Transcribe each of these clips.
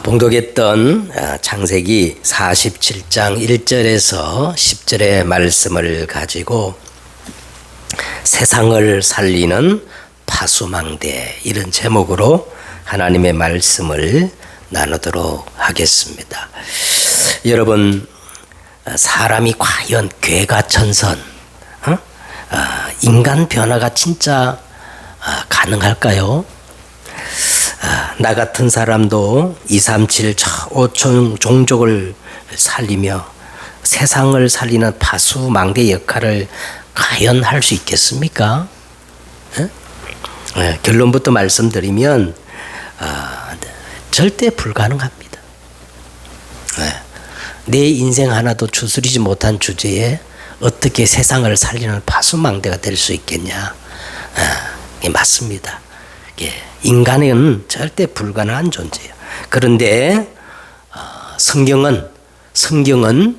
봉독했던 창세기 47장 1절에서 10절의 말씀을 가지고 세상을 살리는 파수망대, 이런 제목으로 하나님의 말씀을 나누도록 하겠습니다. 여러분, 사람이 과연 괴가천선, 인간 변화가 진짜 가능할까요? 나 같은 사람도 2, 3, 7, 5천 종족을 살리며 세상을 살리는 파수망대 역할을 과연 할 수 있겠습니까? 결론부터 말씀드리면 절대 불가능합니다. 내 인생 하나도 추스리지 못한 주제에 어떻게 세상을 살리는 파수망대가 될 수 있겠냐? 맞습니다. 인간은 절대 불가능한 존재예요. 그런데 성경은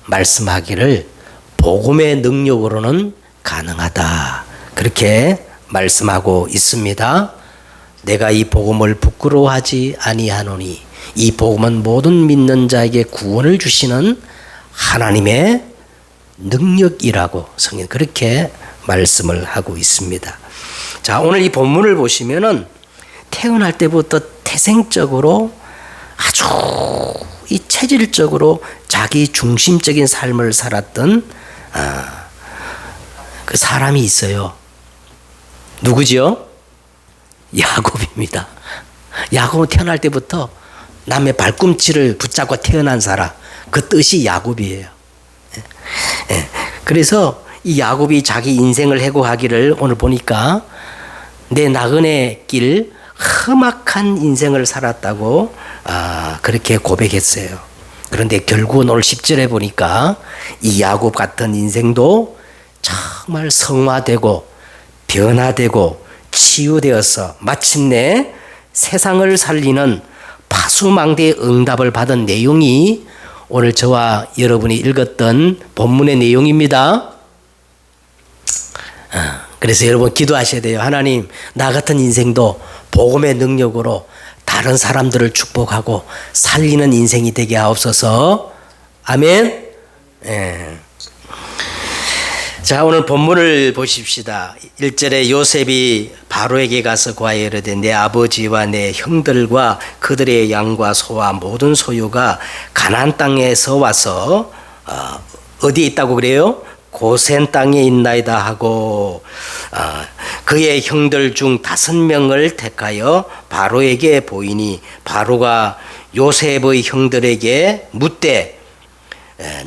말씀하기를 복음의 능력으로는 가능하다, 그렇게 말씀하고 있습니다. 내가 이 복음을 부끄러워하지 아니하노니 이 복음은 모든 믿는 자에게 구원을 주시는 하나님의 능력이라고 성경 그렇게 말씀을 하고 있습니다. 자, 오늘 이 본문을 보시면은 태어날 때부터 태생적으로 아주 이 체질적으로 자기 중심적인 삶을 살았던 그 사람이 있어요. 누구죠? 야곱입니다. 야곱은 태어날 때부터 남의 발꿈치를 붙잡고 태어난 사람, 그 뜻이 야곱이에요. 그래서 이 야곱이 자기 인생을 해고하기를 오늘 보니까 내 나그네 길 험악한 인생을 살았다고 그렇게 고백했어요. 그런데 결국은 오늘 10절에 보니까 이 야곱 같은 인생도 정말 성화되고 변화되고 치유되어서 마침내 세상을 살리는 파수망대의 응답을 받은 내용이 오늘 저와 여러분이 읽었던 본문의 내용입니다. 그래서 여러분 기도하셔야 돼요. 하나님, 나 같은 인생도 복음의 능력으로 다른 사람들을 축복하고 살리는 인생이 되게 하옵소서. 아멘. 자, 오늘 본문을 보십시다. 1절에 요셉이 바로에게 가서 고하여 이르되 내 아버지와 내 형들과 그들의 양과 소와 모든 소유가 가나안 땅에서 와서 어디에 있다고 그래요? 고센 땅에 있나이다 하고 그의 형들 중 5명을 택하여 바로에게 보이니 바로가 요셉의 형들에게 묻되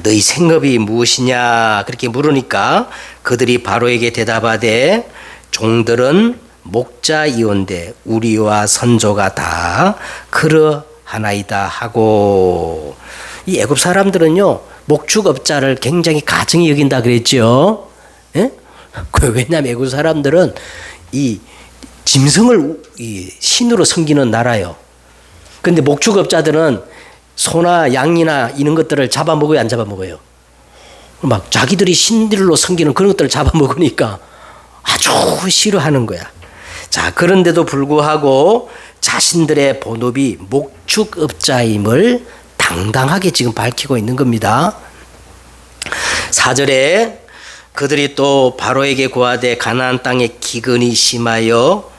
너희 생업이 무엇이냐 그렇게 물으니까 그들이 바로에게 대답하되 종들은 목자이온데 우리와 선조가 다 그러하나이다 하고, 이 애굽 사람들은요 목축업자를 굉장히 가증히 여긴다 그랬죠. 왜냐하면 애굽 사람들은 이 짐승을 이 신으로 섬기는 나라예요. 그런데 목축업자들은 소나 양이나 이런 것들을 잡아먹어요, 안 잡아먹어요? 막 자기들이 신들로 섬기는 그런 것들을 잡아먹으니까 아주 싫어하는 거야. 자, 그런데도 불구하고 자신들의 본업이 목축업자임을 당당하게 지금 밝히고 있는 겁니다. 4절에 그들이 또 바로에게 고하되 가나안 땅에 기근이 심하여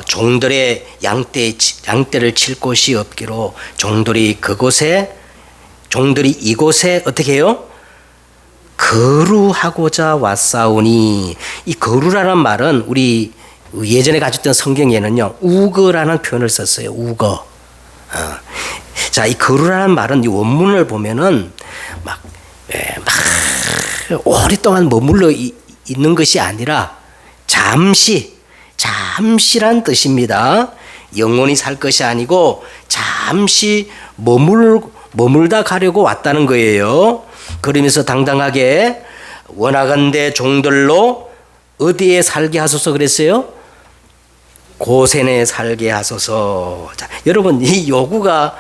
종들의 양떼를 칠 곳이 없기로 종들이 이곳에 어떻게 해요? 거루하고자 왔사오니, 이 거루라는 말은 우리 예전에 가졌던 성경에는요 우거라는 표현을 썼어요. 우거. 자, 이 거루라는 말은 이 원문을 보면은 막 오랫동안 머물러 있는 것이 아니라 잠시란 뜻입니다. 영원히 살 것이 아니고 잠시 머물다 가려고 왔다는 거예요. 그러면서 당당하게 원하건대 종들로 어디에 살게 하소서 그랬어요? 고센에 살게 하소서. 자, 여러분, 이 요구가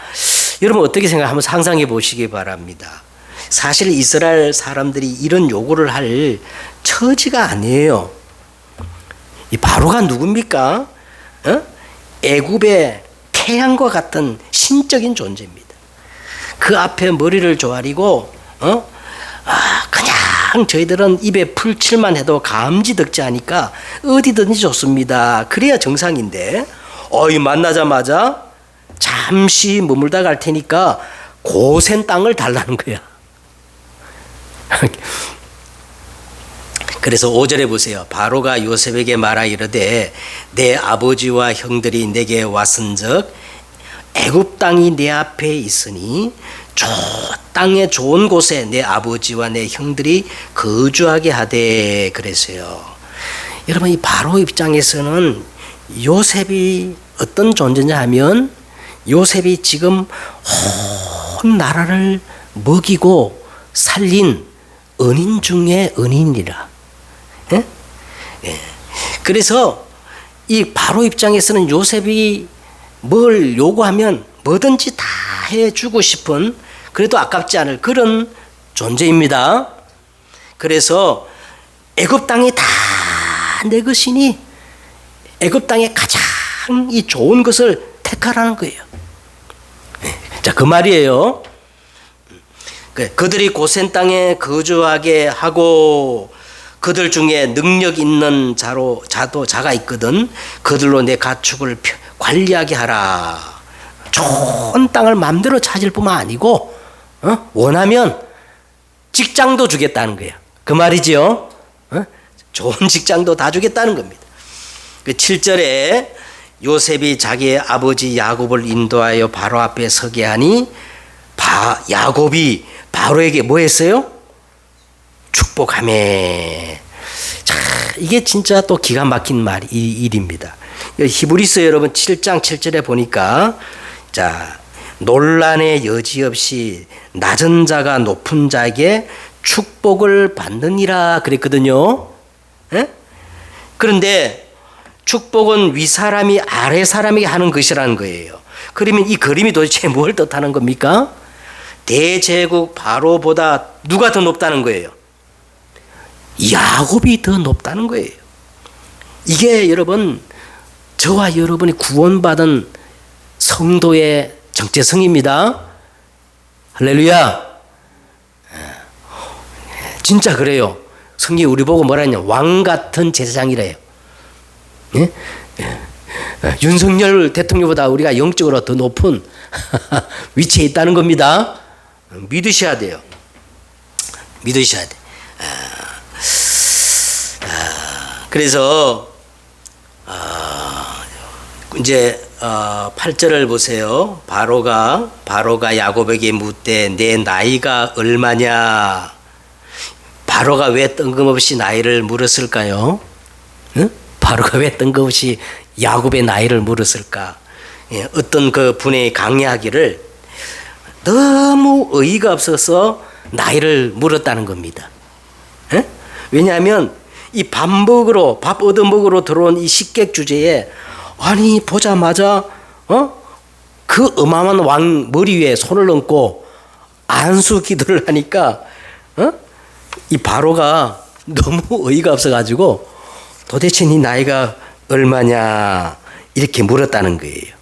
여러분 어떻게 생각하면 한번 상상해 보시기 바랍니다. 사실 이스라엘 사람들이 이런 요구를 할 처지가 아니에요. 이 바로가 누굽니까? 애굽의 태양과 같은 신적인 존재입니다. 그 앞에 머리를 조아리고 그냥 저희들은 입에 풀칠만 해도 감지덕지 하니까 어디든지 좋습니다. 그래야 정상인데 만나자마자 잠시 머물다 갈 테니까 고센 땅을 달라는 거야. 그래서 5절에 보세요. 바로가 요셉에게 말하 이르되 내 아버지와 형들이 내게 왔은즉 애굽 땅이 내 앞에 있으니 저 땅의 좋은 곳에 내 아버지와 내 형들이 거주하게 하되 그랬어요. 여러분, 이 바로 입장에서는 요셉이 어떤 존재냐 하면 요셉이 지금 온 나라를 먹이고 살린 은인 중에 은인이라. 예? 예. 그래서 이 바로 입장에서는 요셉이 뭘 요구하면 뭐든지 다 해주고 싶은, 그래도 아깝지 않을 그런 존재입니다. 그래서 애굽 땅이 다 내 것이니 애굽 땅에 가장 이 좋은 것을 택하라는 거예요. 자, 그 말이에요. 그들이 고센 땅에 거주하게 하고 그들 중에 능력 있는 자가 있거든. 그들로 내 가축을 관리하게 하라. 좋은 땅을 마음대로 찾을 뿐만 아니고 원하면 직장도 주겠다는 거예요. 그 말이죠. 좋은 직장도 다 주겠다는 겁니다. 그 7절에 요셉이 자기의 아버지 야곱을 인도하여 바로 앞에 서게 하니 야곱이 바로에게 뭐 했어요? 축복하며. 자, 이게 진짜 또 기가 막힌 일입니다. 히브리서 여러분 7장 7절에 보니까 자, 논란의 여지 없이 낮은 자가 높은 자에게 축복을 받느니라 그랬거든요. 에? 그런데 축복은 윗사람이 아래사람에게 하는 것이라는 거예요. 그러면 이 그림이 도대체 뭘 뜻하는 겁니까? 대제국 바로보다 누가 더 높다는 거예요? 야곱이 더 높다는 거예요. 이게 여러분, 저와 여러분이 구원받은 성도의 정체성입니다. 할렐루야. 진짜 그래요. 성경이 우리 보고 뭐라 했냐? 왕 같은 제사장이래요. 예? 윤석열 대통령보다 우리가 영적으로 더 높은 위치에 있다는 겁니다. 믿으셔야 돼요. 믿으셔야 돼. 그래서 이제 8절을 보세요. 바로가 야곱에게 묻되 내 나이가 얼마냐? 바로가 왜 뜬금없이 나이를 물었을까요? 응? 바로가 왜 뜬금없이 야곱의 나이를 물었을까? 예, 어떤 그 분이 강의하기를 너무 의의가 없어서 나이를 물었다는 겁니다. 예? 왜냐하면 이 밥 얻어먹으러 들어온 이 식객 주제에 아니 보자마자 그 어마어마한 왕 머리 위에 손을 얹고 안수 기도를 하니까 이 바로가 너무 어이가 없어가지고 도대체 네 나이가 얼마냐 이렇게 물었다는 거예요.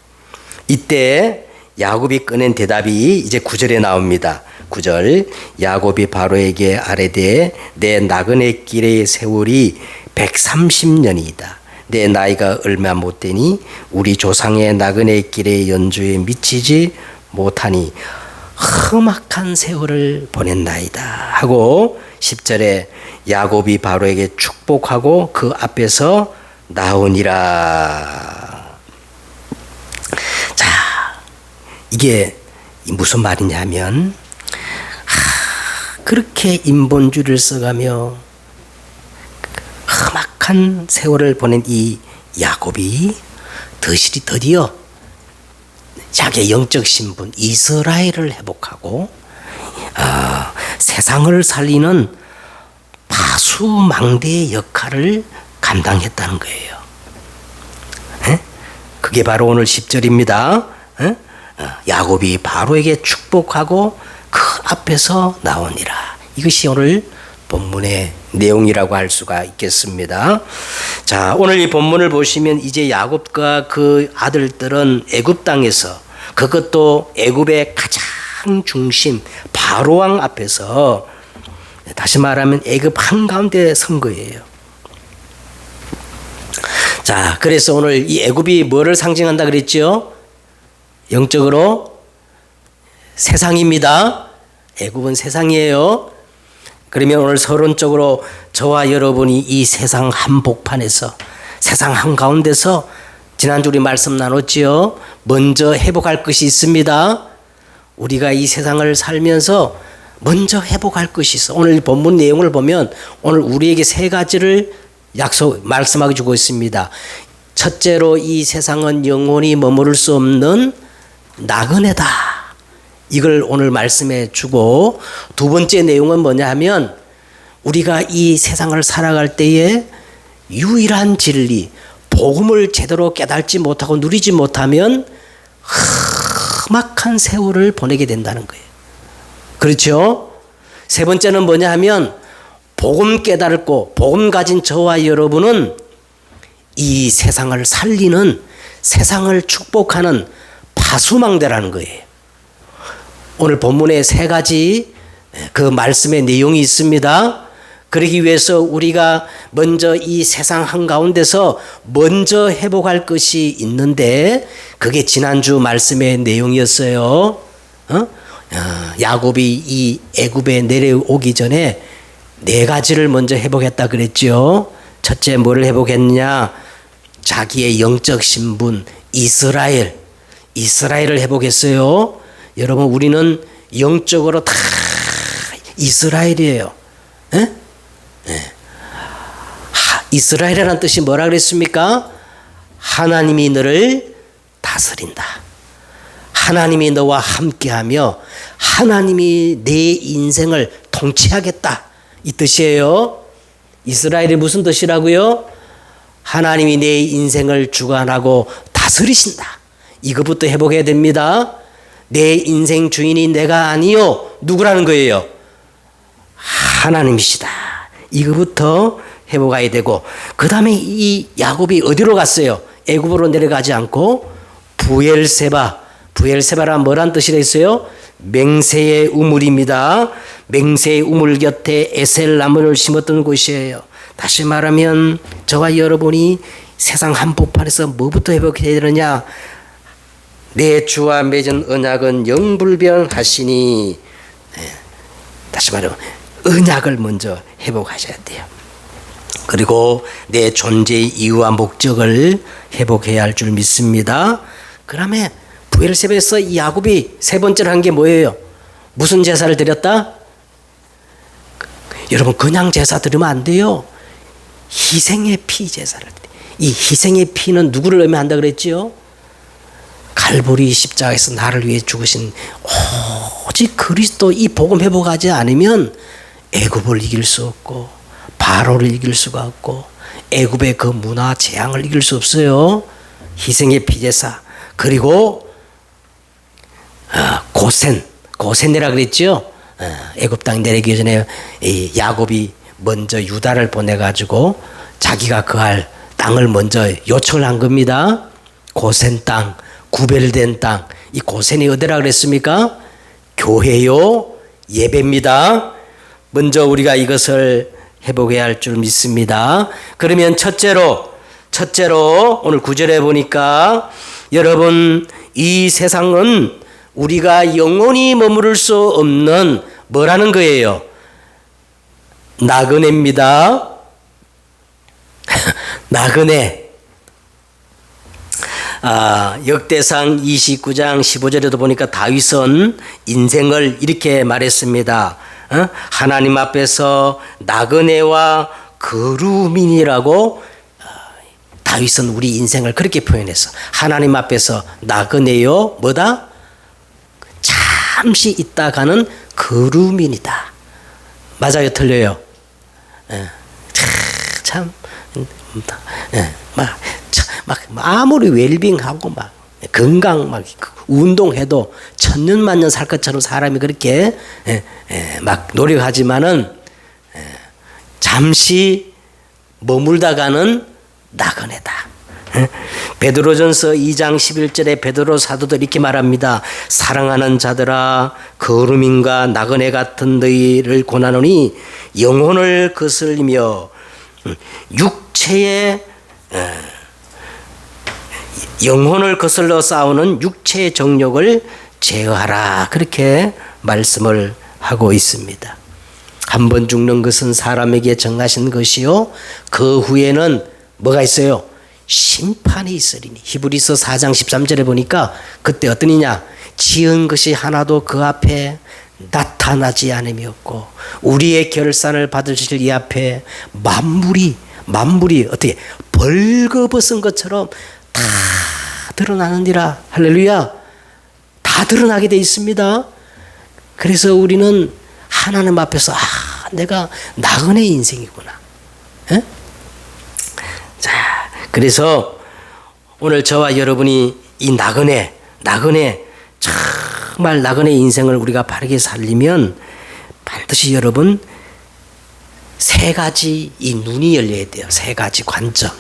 이때 야곱이 꺼낸 대답이 이제 9절에 나옵니다. 9절 야곱이 바로에게 아뢰되 내 나그네 길의 세월이 130년이다. 내 나이가 얼마 못 되니 우리 조상의 나그네 길의 연주에 미치지 못하니 험악한 세월을 보냈나이다 하고 10절에 야곱이 바로에게 축복하고 그 앞에서 나오니라. 자, 이게 무슨 말이냐면 그렇게 인본주의를 써가며 험악한 세월을 보낸 이 야곱이 드디어 자기의 영적 신분 이스라엘을 회복하고 세상을 살리는 파수망대의 역할을 감당했다는 거예요. 에? 그게 바로 오늘 10절입니다. 야곱이 바로에게 축복하고 그 앞에서 나오니라. 이것이 오늘 본문의 내용이라고 할 수가 있겠습니다. 자, 오늘 이 본문을 보시면 이제 야곱과 그 아들들은 애굽 땅에서, 그것도 애굽의 가장 중심 바로왕 앞에서, 다시 말하면 애굽 한가운데 선 거예요. 자, 그래서 오늘 이 애굽이 뭐를 상징한다 그랬죠? 영적으로 세상입니다. 애굽은 세상이에요. 그러면 오늘 서론적으로 저와 여러분이 이 세상 한복판에서, 세상 한가운데서 지난주 우리 말씀 나눴지요. 먼저 회복할 것이 있습니다. 우리가 이 세상을 살면서 먼저 회복할 것이 있어. 오늘 본문 내용을 보면 오늘 우리에게 세 가지를 말씀하게 주고 있습니다. 첫째로 이 세상은 영원히 머무를 수 없는 나그네다. 이걸 오늘 말씀해 주고, 두 번째 내용은 뭐냐 하면 우리가 이 세상을 살아갈 때에 유일한 진리, 복음을 제대로 깨닫지 못하고 누리지 못하면 험악한 세월을 보내게 된다는 거예요. 그렇죠? 세 번째는 뭐냐 하면 복음 깨달고 복음 가진 저와 여러분은 이 세상을 살리는, 세상을 축복하는 파수망대라는 거예요. 오늘 본문에 세 가지 그 말씀의 내용이 있습니다. 그러기 위해서 우리가 먼저 이 세상 한가운데서 먼저 회복할 것이 있는데, 그게 지난주 말씀의 내용이었어요. 야곱이 이 애굽에 내려오기 전에 네 가지를 먼저 회복했다 그랬죠. 첫째, 뭐를 회복했냐? 자기의 영적 신분 이스라엘을 회복했어요. 여러분, 우리는 영적으로 다 이스라엘이에요. 에? 이스라엘이라는 뜻이 뭐라 그랬습니까? 하나님이 너를 다스린다. 하나님이 너와 함께하며 하나님이 내 인생을 통치하겠다. 이 뜻이에요. 이스라엘이 무슨 뜻이라고요? 하나님이 내 인생을 주관하고 다스리신다. 이것부터 회복해야 됩니다. 내 인생 주인이 내가 아니요. 누구라는 거예요? 하나님이시다. 이거부터 회복해야 되고, 그 다음에 이 야곱이 어디로 갔어요? 애굽으로 내려가지 않고 부엘세바란 뭐란 뜻이 있어요? 맹세의 우물입니다. 맹세의 우물 곁에 에셀 나무를 심었던 곳이에요. 다시 말하면 저와 여러분이 세상 한복판에서 뭐부터 회복해야 되느냐? 내 주와 맺은 언약은 영불변하시니, 다시 말하면 언약을 먼저 회복하셔야 돼요. 그리고 내 존재의 이유와 목적을 회복해야 할 줄 믿습니다. 그 다음에 부엘세바에서 이 야곱이 세 번째로 한 게 뭐예요? 무슨 제사를 드렸다? 여러분, 그냥 제사 드리면 안 돼요. 희생의 피 제사를 드려요. 이 희생의 피는 누구를 의미한다 그랬지요? 갈보리 십자가에서 나를 위해 죽으신 오직 그리스도. 이 복음 회복하지 않으면 애굽을 이길 수 없고 바로를 이길 수가 없고 애굽의 그 문화 재앙을 이길 수 없어요. 희생의 피제사. 그리고 고센이라 그랬죠. 애굽 땅 내리기 전에 이 야곱이 먼저 유다를 보내가지고 자기가 거할 땅을 먼저 요청을 한 겁니다. 고센 땅, 구별된 땅. 이 고센이 어디라 그랬습니까? 교회요, 예배입니다. 먼저 우리가 이것을 회복해야 할 줄 믿습니다. 그러면 첫째로 오늘 9절에 보니까, 여러분, 이 세상은 우리가 영원히 머무를 수 없는 뭐라는 거예요? 나그네입니다. 나그네. 역대상 29장 15절에도 보니까 다윗은 인생을 이렇게 말했습니다. 하나님 앞에서 나그네와 거루민이라고, 다윗은 우리 인생을 그렇게 표현했어. 하나님 앞에서 나그네요, 뭐다? 잠시 있다가는 거루민이다. 맞아요, 틀려요? 막 아무리 웰빙하고 막 건강 막 운동해도 천년만년 살 것처럼 사람이 그렇게 막 노력하지만은 잠시 머물다가는 나그네다. 베드로전서 2장 11절에 베드로 사도도 이렇게 말합니다. 사랑하는 자들아 거루민과 나그네 같은 너희를 권하노니 영혼을 거슬리며 영혼을 거슬러 싸우는 육체의 정욕을 제어하라. 그렇게 말씀을 하고 있습니다. 한 번 죽는 것은 사람에게 정하신 것이요 그 후에는 뭐가 있어요? 심판이 있으리니. 히브리서 4장 13절에 보니까 그때 어떠느냐? 지은 것이 하나도 그 앞에 나타나지 않음이었고 우리의 결산을 받으실 이 앞에 만물이 어떻게 벌거벗은 것처럼 다 드러나느니라. 할렐루야. 다 드러나게 돼 있습니다. 그래서 우리는 하나님 앞에서 내가 나그네 인생이구나. 에? 자, 그래서 오늘 저와 여러분이 이 나그네 정말 나그네 인생을 우리가 바르게 살리면 반드시 여러분 세 가지 이 눈이 열려야 돼요. 세 가지 관점.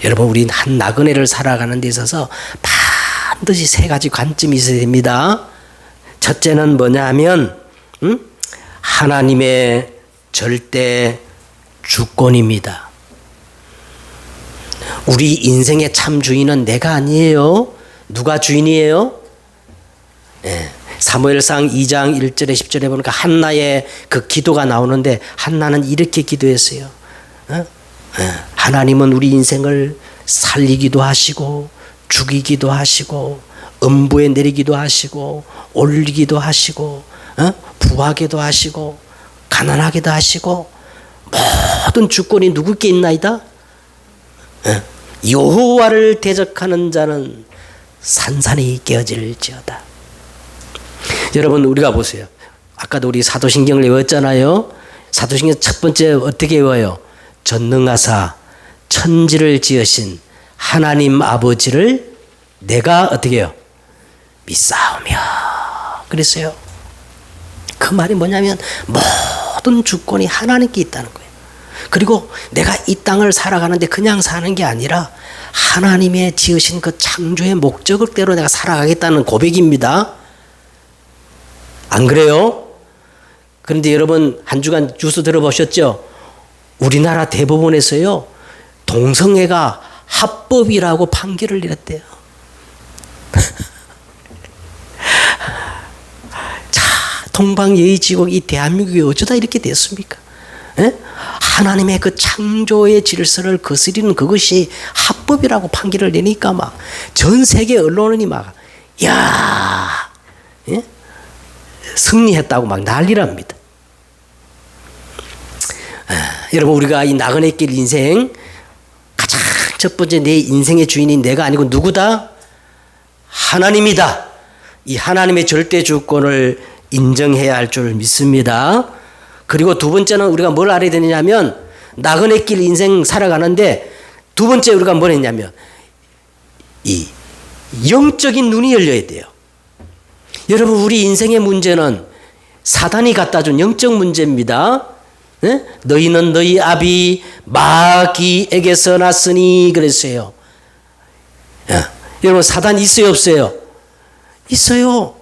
여러분 우리 한 나그네를 살아가는 데 있어서 반드시 세 가지 관점이 있어야 됩니다. 첫째는 뭐냐 하면 하나님의 절대 주권입니다. 우리 인생의 참 주인은 내가 아니에요. 누가 주인이에요? 사무엘상 2장 1절에 10절에 보니까 한나의 그 기도가 나오는데 한나는 이렇게 기도했어요. 하나님은 우리 인생을 살리기도 하시고 죽이기도 하시고 음부에 내리기도 하시고 올리기도 하시고 부하게도 하시고 가난하게도 하시고 모든 주권이 누구께 있나이다? 여호와를 대적하는 자는 산산이 깨어질지어다. 여러분 우리가 보세요. 아까도 우리 사도신경을 외웠잖아요. 사도신경 첫 번째 어떻게 외워요? 전능하사 천지를 지으신 하나님 아버지를 내가 어떻게 해요? 믿사오며 그랬어요. 그 말이 뭐냐면 모든 주권이 하나님께 있다는 거예요. 그리고 내가 이 땅을 살아가는데 그냥 사는 게 아니라 하나님의 지으신 그 창조의 목적대로 내가 살아가겠다는 고백입니다. 안 그래요? 그런데 여러분 한 주간 뉴스 들어보셨죠? 우리나라 대법원에서요 동성애가 합법이라고 판결을 내렸대요. 자, 동방예의지국 이 대한민국이 어쩌다 이렇게 됐습니까? 에? 하나님의 그 창조의 질서를 거스리는 그것이 합법이라고 판결을 내니까 막 전 세계 언론이 막 야, 예? 승리했다고 막 난리랍니다. 여러분 우리가 이 나그네길 인생 가장 첫 번째 내 인생의 주인이 내가 아니고 누구다? 하나님이다. 이 하나님의 절대 주권을 인정해야 할 줄 믿습니다. 그리고 두 번째는 우리가 뭘 알아야 되느냐면 나그네길 인생 살아가는데 두 번째 우리가 뭘 했냐면 이 영적인 눈이 열려야 돼요. 여러분 우리 인생의 문제는 사단이 갖다 준 영적 문제입니다. 네? 너희는 너희 아비 마귀에게서 났으니 그랬어요. 여러분 사단 있어요 없어요? 있어요.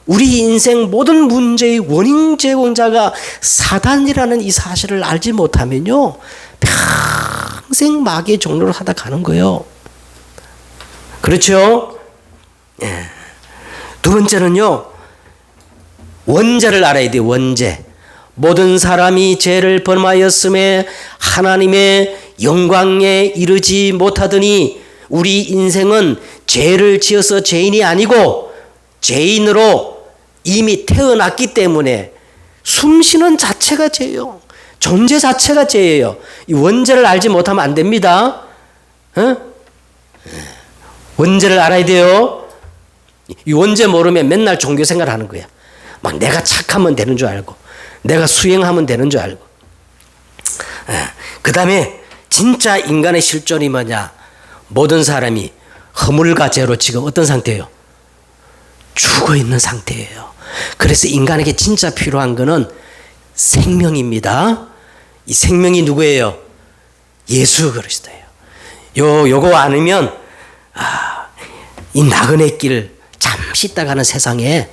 우리 인생 모든 문제의 원인 제공자가 사단이라는 이 사실을 알지 못하면요 평생 마귀의 종로를 하다 가는 거예요. 그렇죠? 예. 두 번째는요 원죄를 알아야 돼요. 원죄. 모든 사람이 죄를 범하였음에 하나님의 영광에 이르지 못하더니 우리 인생은 죄를 지어서 죄인이 아니고 죄인으로 이미 태어났기 때문에 숨쉬는 자체가 죄예요. 존재 자체가 죄예요. 이 원죄를 알지 못하면 안 됩니다. 원죄를 알아야 돼요. 이 원죄 모르면 맨날 종교 생활 하는 거야. 막 내가 착하면 되는 줄 알고 내가 수행하면 되는 줄 알고. 그 다음에 진짜 인간의 실존이 뭐냐? 모든 사람이 허물과 죄로 지금 어떤 상태예요? 죽어 있는 상태예요. 그래서 인간에게 진짜 필요한 거는 생명입니다. 이 생명이 누구예요? 예수 그리스도예요. 요거 아니면 이 나그네 길 잠시 있다가는 세상에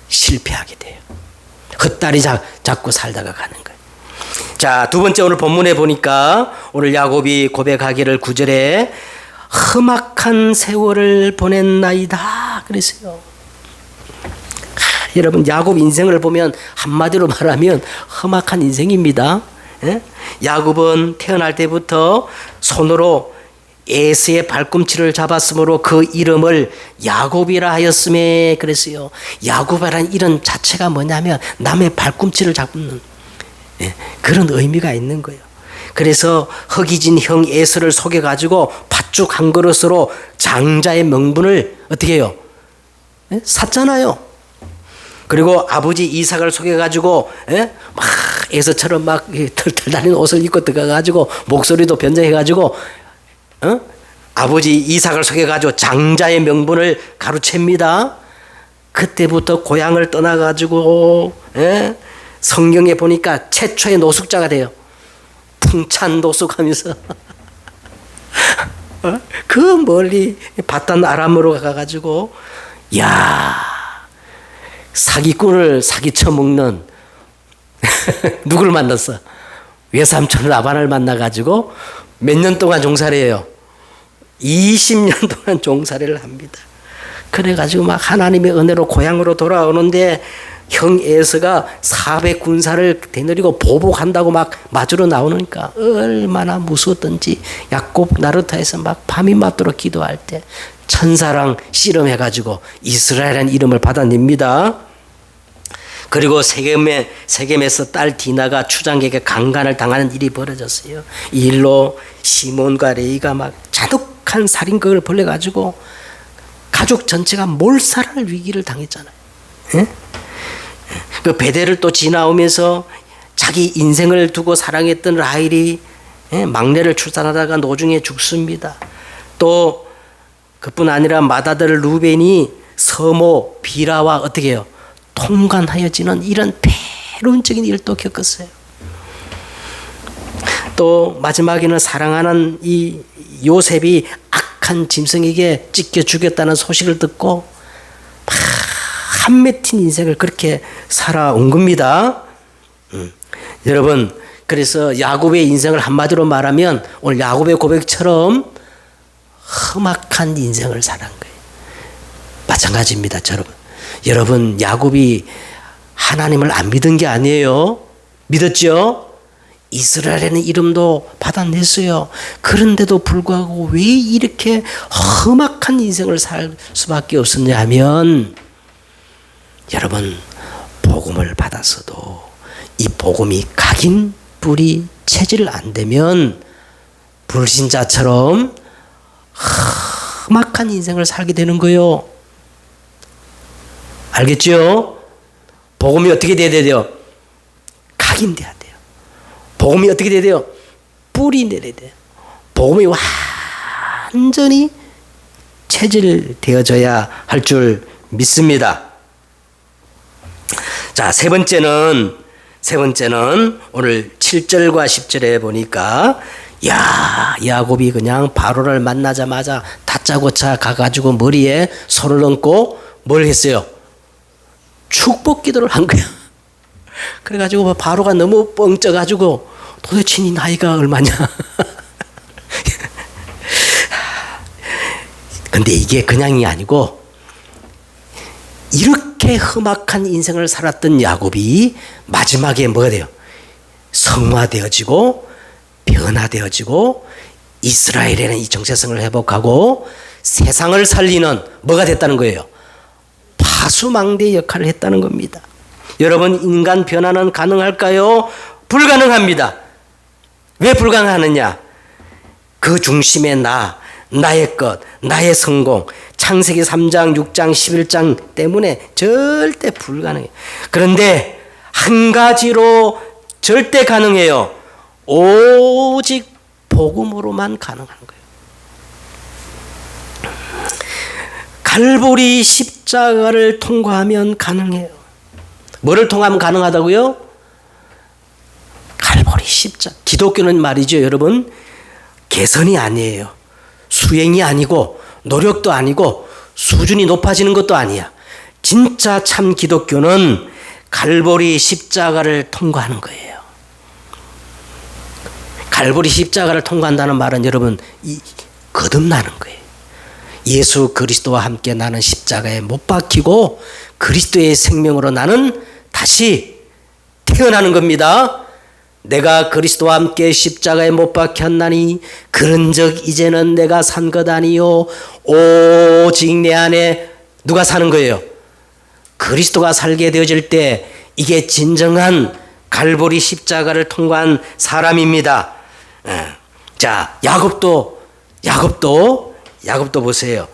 실패하게 돼요. 헛다리 잡고 살다가 가는 거예요. 자, 두 번째 오늘 본문에 보니까 오늘 야곱이 고백하기를 9절에 험악한 세월을 보냈나이다 그랬어요. 여러분 야곱 인생을 보면 한마디로 말하면 험악한 인생입니다. 예? 야곱은 태어날 때부터 손으로 에서의 발꿈치를 잡았으므로 그 이름을 야곱이라 하였음에 그랬어요. 야곱이라는 이름 자체가 뭐냐면 남의 발꿈치를 잡는 그런 의미가 있는 거예요. 그래서 허기진 형 에서를 속여가지고 팥죽 한 그릇으로 장자의 명분을 어떻게 해요? 샀잖아요. 그리고 아버지 이삭을 속여가지고 막 에서처럼 막 털털 달린 옷을 입고 들어가가지고 목소리도 변정해가지고 아버지 이삭을 속여가지고 장자의 명분을 가로챕니다. 그때부터 고향을 떠나가지고 성경에 보니까 최초의 노숙자가 돼요. 풍찬 노숙하면서 그 멀리 바단 아람으로 가가지고 사기꾼을 사기쳐 먹는 누굴 만났어? 외삼촌 라반을 만나가지고 몇 년 동안 종살이 해요? 20년 동안 종살이를 합니다. 그래가지고 막 하나님의 은혜로 고향으로 돌아오는데 형 에서가 400군사를 되느리고 보복한다고 막 맞으러 나오니까 얼마나 무서웠던지 야곱 나루터에서 막 밤이 맞도록 기도할 때 천사랑 씨름해가지고 이스라엘이라는 이름을 받아냅니다. 그리고 세겜에서 딸 디나가 추장에게 강간을 당하는 일이 벌어졌어요. 이 일로 시몬과 레이가 막 잔혹한 살인극을 벌여가지고 가족 전체가 몰살할 위기를 당했잖아요. 그 베델을 또 지나오면서 자기 인생을 두고 사랑했던 라헬이 막내를 출산하다가 노중에 죽습니다. 또 그뿐 아니라 맏아들 루벤이 서모 비라와 어떻게 해요? 통관하여지는 이런 패륜적인 일도 겪었어요. 또 마지막에는 사랑하는 이 요셉이 악한 짐승에게 찢겨 죽였다는 소식을 듣고 한맺힌 인생을 그렇게 살아온 겁니다. 여러분 그래서 야곱의 인생을 한마디로 말하면 오늘 야곱의 고백처럼 험악한 인생을 살은 거예요. 마찬가지입니다. 여러분 야곱이 하나님을 안 믿은 게 아니에요. 믿었죠? 이스라엘이라는 이름도 받아냈어요. 그런데도 불구하고 왜 이렇게 험악한 인생을 살 수밖에 없었냐 하면 여러분 복음을 받았어도 이 복음이 각인 뿌리 체질 안 되면 불신자처럼 험악한 인생을 살게 되는 거예요. 알겠죠? 복음이 어떻게 돼야 돼요? 각인돼야 돼요. 복음이 어떻게 돼야 돼요? 뿌리 내려야 돼요. 복음이 완전히 체질되어져야 할 줄 믿습니다. 자, 세 번째는 오늘 7절과 10절에 보니까 야곱이 그냥 바로를 만나자마자 다짜고짜 가가지고 머리에 손을 얹고 뭘 했어요? 축복 기도를 한 거야. 그래가지고 바로가 너무 뻥쪄가지고 도대체 네 나이가 얼마냐? 근데 이게 그냥이 아니고 이렇게 험악한 인생을 살았던 야곱이 마지막에 뭐가 돼요? 성화되어지고 변화되어지고 이스라엘에는 이 정체성을 회복하고 세상을 살리는 뭐가 됐다는 거예요? 파수망대 역할을 했다는 겁니다. 여러분 인간 변화는 가능할까요? 불가능합니다. 왜 불가능하느냐? 그 중심에 나의 것, 나의 성공, 창세기 3장, 6장, 11장 때문에 절대 불가능해요. 그런데 한 가지로 절대 가능해요. 오직 복음으로만 가능한 거예요. 갈보리 십자가를 통과하면 가능해요. 뭐를 통하면 가능하다고요? 갈보리 기독교는 말이죠, 여러분. 개선이 아니에요. 수행이 아니고 노력도 아니고 수준이 높아지는 것도 아니야. 진짜 참 기독교는 갈보리 십자가를 통과하는 거예요. 갈보리 십자가를 통과한다는 말은 여러분 거듭나는 거예요. 예수 그리스도와 함께 나는 십자가에 못 박히고 그리스도의 생명으로 나는 다시 태어나는 겁니다. 내가 그리스도와 함께 십자가에 못 박혔나니 그런즉 이제는 내가 산 것 아니요 오직 내 안에 누가 사는 거예요? 그리스도가 살게 되어질 때 이게 진정한 갈보리 십자가를 통과한 사람입니다. 자, 야곱도 보세요.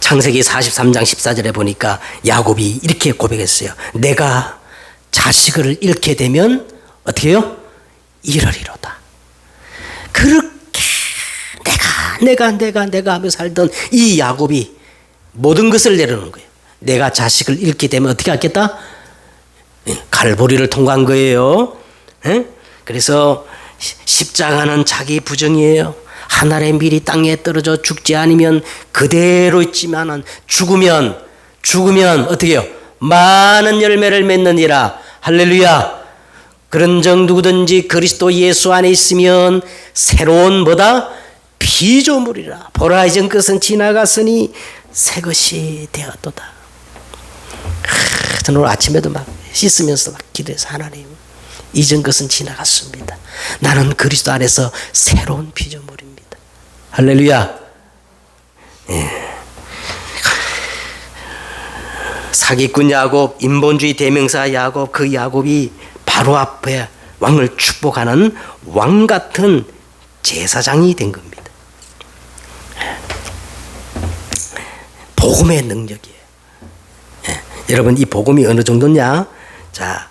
창세기 43장 14절에 보니까 야곱이 이렇게 고백했어요. 내가 자식을 잃게 되면 어떻게 해요? 이러리로다. 그렇게 내가 하며 살던 이 야곱이 모든 것을 내려놓은 거예요. 내가 자식을 잃게 되면 어떻게 하겠다? 갈보리를 통과한 거예요. 그래서 십자가는 자기 부정이에요. 하늘의 밀이 땅에 떨어져 죽지 않으면 그대로 있지만은 죽으면 어떻게 해요? 많은 열매를 맺느니라. 할렐루야. 그런즉 누구든지 그리스도 예수 안에 있으면 새로운 뭐다? 피조물이라. 보라 이전 것은 지나갔으니 새 것이 되었도다. 저는 오늘 아침에도 막 씻으면서 막 기도해서 하나님 이전 것은 지나갔습니다. 나는 그리스도 안에서 새로운 피조물입니다. 할렐루야. 예. 사기꾼 야곱, 인본주의 대명사 야곱, 그 야곱이 바로 앞에 왕을 축복하는 왕 같은 제사장이 된 겁니다. 복음의 능력이에요. 여러분 이 복음이 어느 정도냐? 자,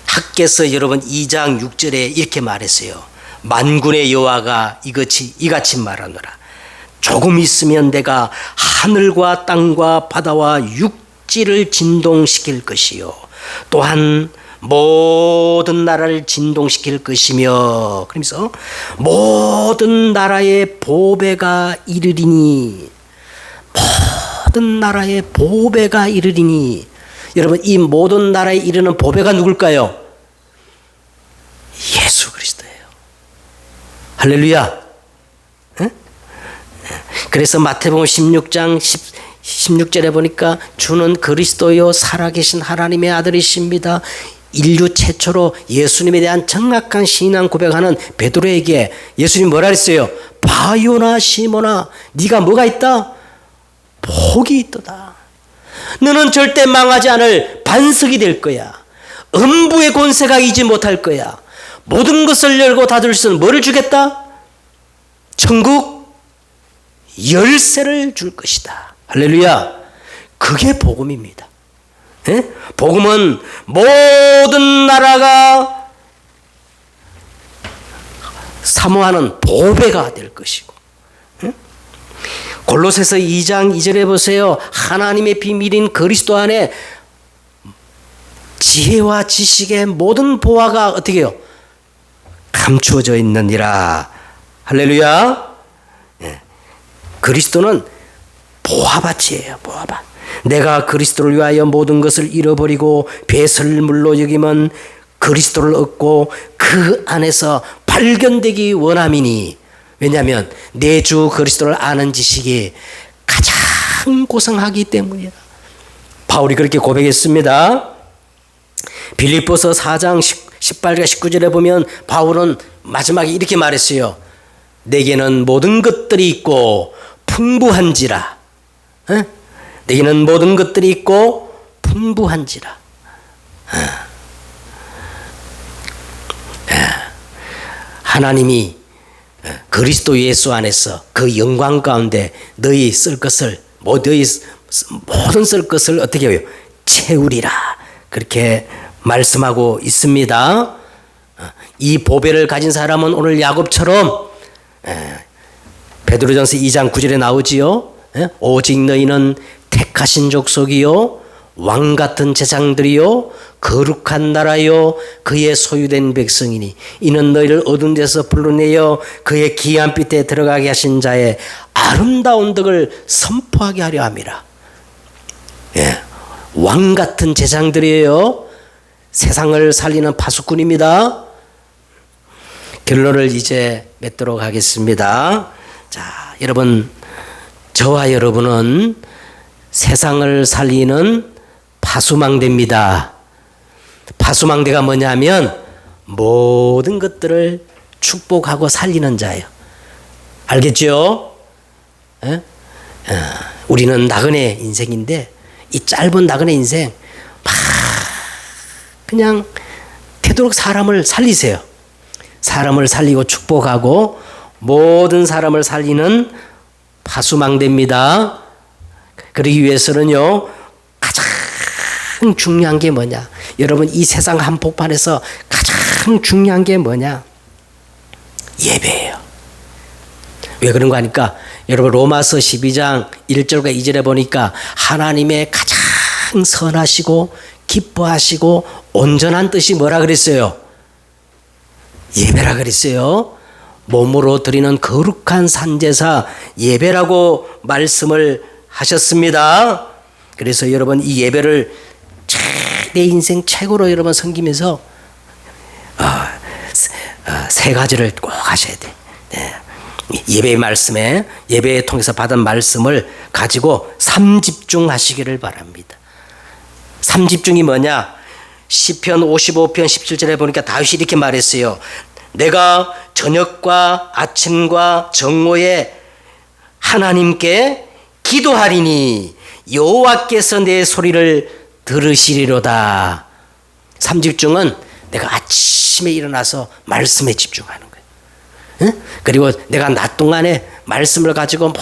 학개서 여러분 2장 6절에 이렇게 말했어요. 만군의 여호와가 이같이 말하노라. 조금 있으면 내가 하늘과 땅과 바다와 육지를 진동시킬 것이요 또한 모든 나라를 진동시킬 것이며 그러면서 모든 나라의 보배가 이르리니 모든 나라의 보배가 이르리니 여러분 이 모든 나라에 이르는 보배가 누굴까요? 예수 그리스도예요. 할렐루야. 응? 그래서 마태복음 16장 16절에 보니까 주는 그리스도요 살아계신 하나님의 아들이십니다. 인류 최초로 예수님에 대한 정확한 신앙 고백하는 베드로에게 예수님 뭐라 그랬어요? 바요나 시모나 네가 뭐가 있다? 복이 있도다. 너는 절대 망하지 않을 반석이 될 거야. 음부의 권세가 이지 못할 거야. 모든 것을 열고 닫을 수는 뭐를 주겠다? 천국 열쇠를 줄 것이다. 할렐루야. 그게 복음입니다. 예? 복음은 모든 나라가 사모하는 보배가 될 것이고 골로새서 2장 2절에 보세요. 하나님의 비밀인 그리스도 안에 지혜와 지식의 모든 보화가 어떻게 해요? 감추어져 있느니라. 할렐루야. 예. 그리스도는 보화밭이에요. 보화밭. 내가 그리스도를 위하여 모든 것을 잃어버리고 배설물로 여기면 그리스도를 얻고 그 안에서 발견되기 원함이니 왜냐하면 내 주 그리스도를 아는 지식이 가장 고상하기 때문이다. 바울이 그렇게 고백했습니다. 빌립보서 4장 18절 19절에 보면 바울은 마지막에 이렇게 말했어요. 내게는 모든 것들이 있고 풍부한지라. 에? 내게는 모든 것들이 있고 풍부한지라. 하나님이 그리스도 예수 안에서 그 영광 가운데 너희 쓸 것을 모든 쓸 것을 어떻게 해요? 채우리라. 그렇게 말씀하고 있습니다. 이 보배를 가진 사람은 오늘 야곱처럼 베드로전서 2장 9절에 나오지요. 오직 너희는 택하신 족속이요 왕 같은 제장들이요 거룩한 나라요 그의 소유된 백성이니 이는 너희를 어두운 데서 불러내어 그의 기한 빛에 들어가게 하신 자의 아름다운 덕을 선포하게 하려 함이라. 예, 왕 같은 제장들이에요. 세상을 살리는 파수꾼입니다. 결론을 이제 맺도록 하겠습니다. 자, 여러분, 저와 여러분은 세상을 살리는 파수망대입니다. 파수망대가 뭐냐면 모든 것들을 축복하고 살리는 자예요. 알겠죠? 우리는 나그네 인생인데 이 짧은 나그네 인생 막 그냥 되도록 사람을 살리세요. 사람을 살리고 축복하고 모든 사람을 살리는 파수망대입니다. 그러기 위해서는요 가장 중요한 게 뭐냐? 여러분 이 세상 한복판에서 가장 중요한 게 뭐냐? 예배예요. 왜 그런 거 하니까 여러분 로마서 12장 1절과 2절에 보니까 하나님의 가장 선하시고 기뻐하시고 온전한 뜻이 뭐라 그랬어요? 예배라 그랬어요. 몸으로 드리는 거룩한 산제사 예배라고 말씀을 하셨습니다. 그래서 여러분 이 예배를 내 인생 최고로 여러분 섬기면서 세 가지를 꼭 하셔야 돼. 네. 예배의 말씀에 예배에 통해서 받은 말씀을 가지고 삼집중하시기를 바랍니다. 삼집중이 뭐냐? 시편 55편 17절에 보니까 다윗이 이렇게 말했어요. 내가 저녁과 아침과 정오에 하나님께 기도하리니 여호와께서 내 소리를 들으시리로다. 삼집중은 내가 아침에 일어나서 말씀에 집중하는 거예요. 응? 그리고 내가 낮 동안에 말씀을 가지고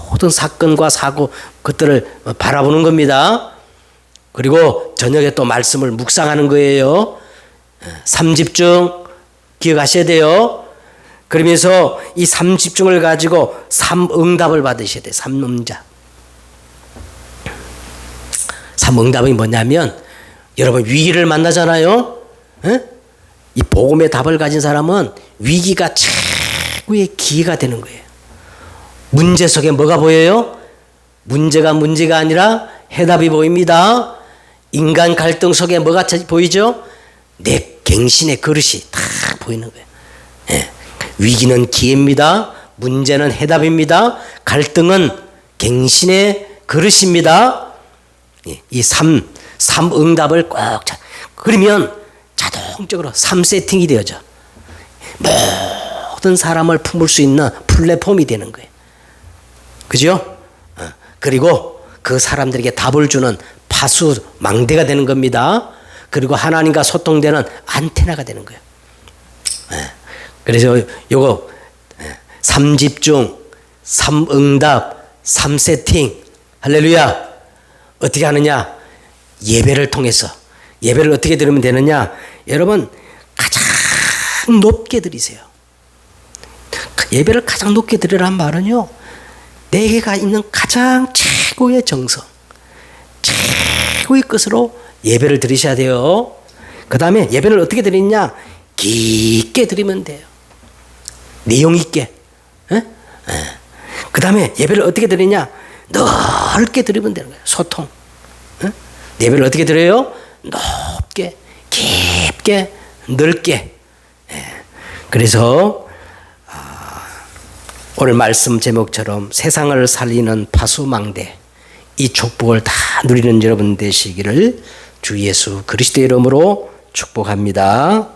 모든 사건과 사고 그것들을 바라보는 겁니다. 그리고 저녁에 또 말씀을 묵상하는 거예요. 삼집중 기억하셔야 돼요. 그러면서 이 삼집중을 가지고 삼응답을 받으셔야 돼요. 삼응답. 삼응답이 뭐냐면 여러분 위기를 만나잖아요. 에? 이 복음의 답을 가진 사람은 위기가 최고의 기회가 되는 거예요. 문제 속에 뭐가 보여요? 문제가 아니라 해답이 보입니다. 인간 갈등 속에 뭐가 보이죠? 내 갱신의 그릇이 다 보이는 거예요. 예. 위기는 기회입니다. 문제는 해답입니다. 갈등은 갱신의 그릇입니다. 예. 이 삼응답을 꼭 그러면 자동적으로 3세팅이 되어져. 모든 사람을 품을 수 있는 플랫폼이 되는 거예요. 그죠? 그리고 그 사람들에게 답을 주는 파수 망대가 되는 겁니다. 그리고 하나님과 소통되는 안테나가 되는 거예요. 그래서 요거 삼집중, 삼응답, 삼세팅 할렐루야. 어떻게 하느냐? 예배를 통해서. 예배를 어떻게 드리면 되느냐? 여러분 가장 높게 드리세요. 예배를 가장 높게 드리라는 말은요, 내게가 있는 가장 최고의 정성, 최고의 것으로 예배를 드리셔야 돼요. 그 다음에 예배를 어떻게 드리냐? 깊게 드리면 돼요. 내용 있게. 그 다음에 예배를 어떻게 드리냐? 넓게 드리면 되는 거예요. 소통. 예배를 어떻게 드려요? 높게, 깊게, 넓게. 그래서 오늘 말씀 제목처럼 세상을 살리는 파수망대, 이 축복을 다 누리는 여러분 되시기를 주 예수 그리스도의 이름으로 축복합니다.